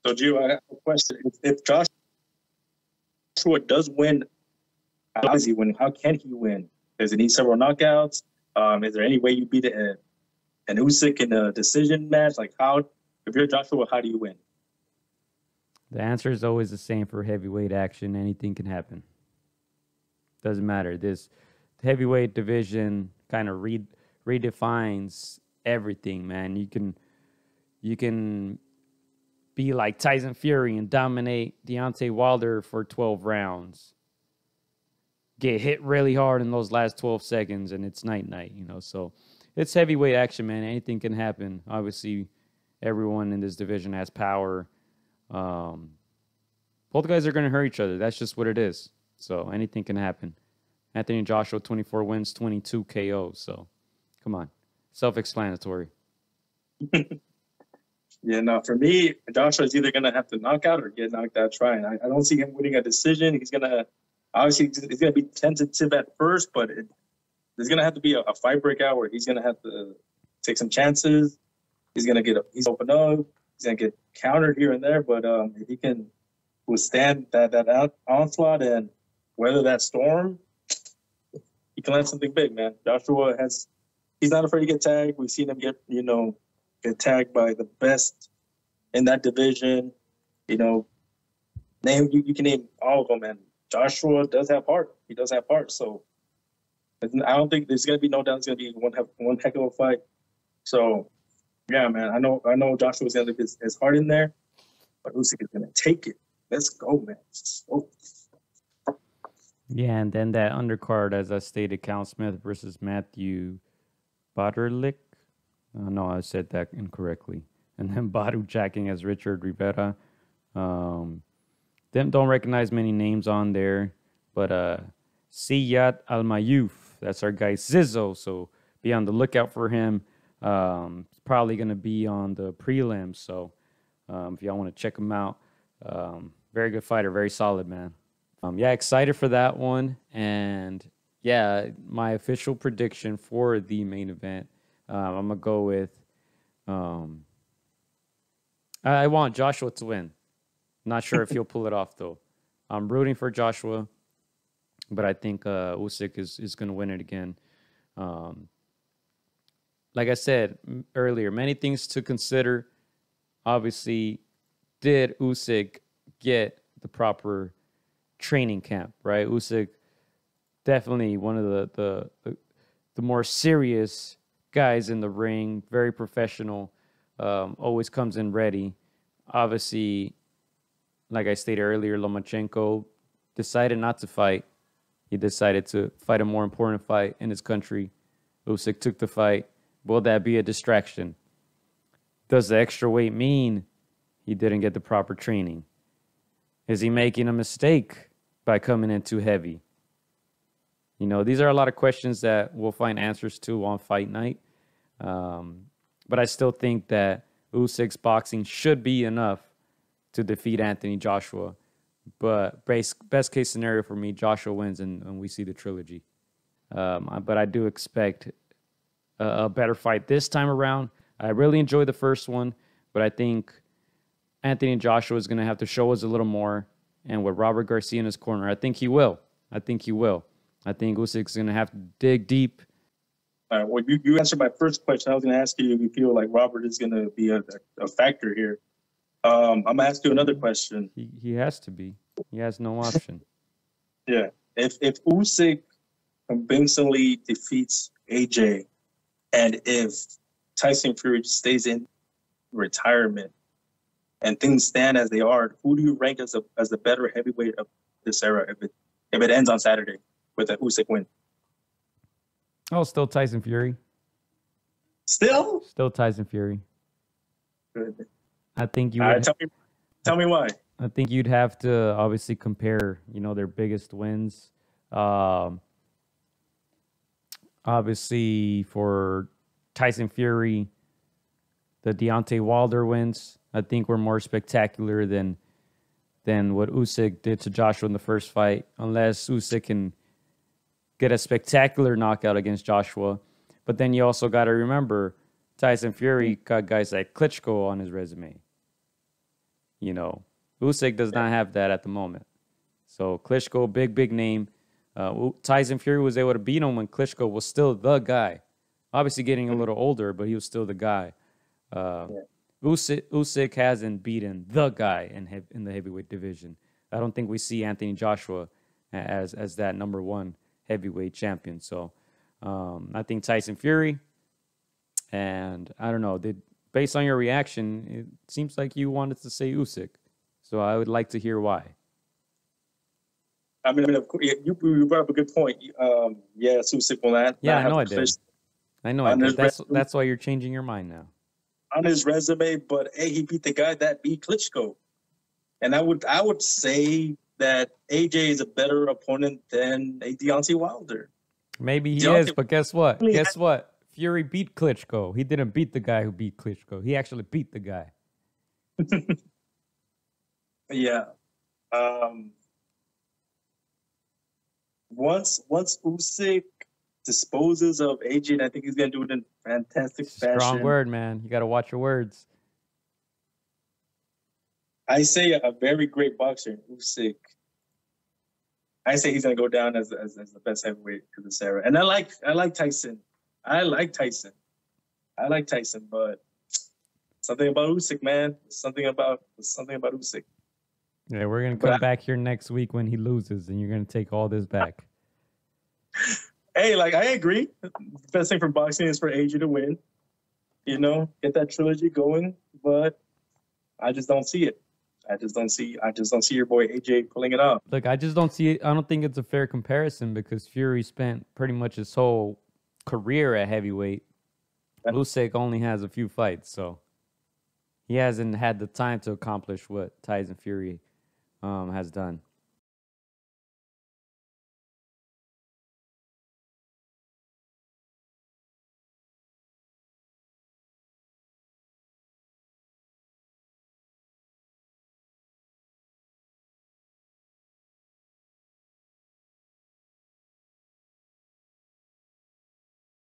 So, Gio, I have a question. If Joshua does win, how does he win? How can he win? Does he need several knockouts? Is there any way you beat an Usyk in a decision match? Like, if you're Joshua, how do you win? The answer is always the same for heavyweight action. Anything can happen. Doesn't matter. This heavyweight division kind of redefines everything, man. You can be like Tyson Fury and dominate Deontay Wilder for 12 rounds. Get hit really hard in those last 12 seconds, and it's night-night, you know. So it's heavyweight action, man. Anything can happen. Obviously, everyone in this division has power. Both guys are going to hurt each other. That's just what it is. So anything can happen. Anthony Joshua, 24 wins, 22 KOs. So come on. Self-explanatory. Yeah, no, for me, Joshua is either going to have to knock out or get knocked out trying. I don't see him winning a decision. He's going to, obviously, he's going to be tentative at first, but there's going to have to be a fight breakout where he's going to have to take some chances. He's open up. He's going to get countered here and there, but if he can withstand that onslaught and weather that storm, he can land something big, man. Joshua he's not afraid to get tagged. We've seen him get tagged by the best in that division. You know, you can name all of them, and Joshua does have heart. He does have heart. So I don't think there's going to be no doubt it's going to be one heck of a fight. So, yeah, man, I know Joshua's going to get his heart in there, but Usyk is going to take it. Let's go, man. Yeah, and then that undercard, as I stated, Cal Smith versus Matthew Butterlick. No, I said that incorrectly. And then Badu jacking as Richard Rivera. Don't recognize many names on there, but Siyat Al-Mayuf, that's our guy Zizzo, so be on the lookout for him. It's probably going to be on the prelims, so if y'all want to check him out, very good fighter, very solid, man. Yeah, excited for that one. And yeah, my official prediction for the main event, I'm going to go with, I want Joshua to win. Not sure if he'll pull it off, though. I'm rooting for Joshua, but I think Usyk is going to win it again. Like I said earlier, many things to consider. Obviously, did Usyk get the proper training camp, right? Usyk, definitely one of the more serious guys in the ring, very professional, always comes in ready. Obviously, like I stated earlier, Lomachenko decided not to fight. He decided to fight a more important fight in his country. Usyk took the fight. Will that be a distraction? Does the extra weight mean he didn't get the proper training? Is he making a mistake by coming in too heavy? You know, these are a lot of questions that we'll find answers to on fight night. But I still think that Usyk's boxing should be enough to defeat Anthony Joshua. But best case scenario for me, Joshua wins and we see the trilogy. But I do expect a better fight this time around. I really enjoyed the first one, but I think Anthony Joshua is going to have to show us a little more. And with Robert Garcia in his corner, I think he will. I think Usyk's going to have to dig deep. All right, well, you answered my first question. I was going to ask you if you feel like Robert is going to be a factor here. I'm going to ask you another question. He has to be. He has no option. Yeah. If Usyk convincingly defeats AJ, and if Tyson Fury stays in retirement and things stand as they are, who do you rank as the better heavyweight of this era if it ends on Saturday with a Usyk win? Oh, still Tyson Fury. Still Tyson Fury. Good. I think you. Tell me why. I think you'd have to obviously compare, their biggest wins. Obviously, for Tyson Fury, the Deontay Wilder wins, I think, were more spectacular than what Usyk did to Joshua in the first fight, unless Usyk can get a spectacular knockout against Joshua. But then you also got to remember, Tyson Fury got guys like Klitschko on his resume. You know, Usyk does not have that at the moment. So Klitschko, big name. Tyson Fury was able to beat him when Klitschko was still the guy. Obviously getting a little older, but he was still the guy. Usyk hasn't beaten the guy in the heavyweight division. I don't think we see Anthony Joshua as that number one heavyweight champion. So I think Tyson Fury. And I don't know, based on your reaction, it seems like you wanted to say Usyk. So I would like to hear why. I mean, of course, you brought up a good point. Yes, Usyk will not. Yeah, not I know I have did. I know I did. That's why you're changing your mind now. On his resume, but hey, he beat the guy that beat Klitschko, and I would say that AJ is a better opponent than a Deontay Wilder. Maybe he is, but guess what? Guess what? Fury beat Klitschko. He didn't beat the guy who beat Klitschko. He actually beat the guy. Yeah. Once Usyk disposes of AJ, I think he's gonna do it in fantastic fashion. Strong word, man. You got to watch your words. I say a very great boxer, Usyk. I say he's gonna go down as the best heavyweight to this era. And I like Tyson. I like Tyson, but something about Usyk, man. Something about Usyk. Yeah, we're gonna come back here next week when he loses, and you're gonna take all this back. Hey, like I agree. The best thing for boxing is for AJ to win. You know, get that trilogy going, but I just don't see it. I just don't see your boy AJ pulling it off. Look, I just don't see it. I don't think it's a fair comparison because Fury spent pretty much his whole career at heavyweight. Usyk only has a few fights, so he hasn't had the time to accomplish what Tyson Fury has done.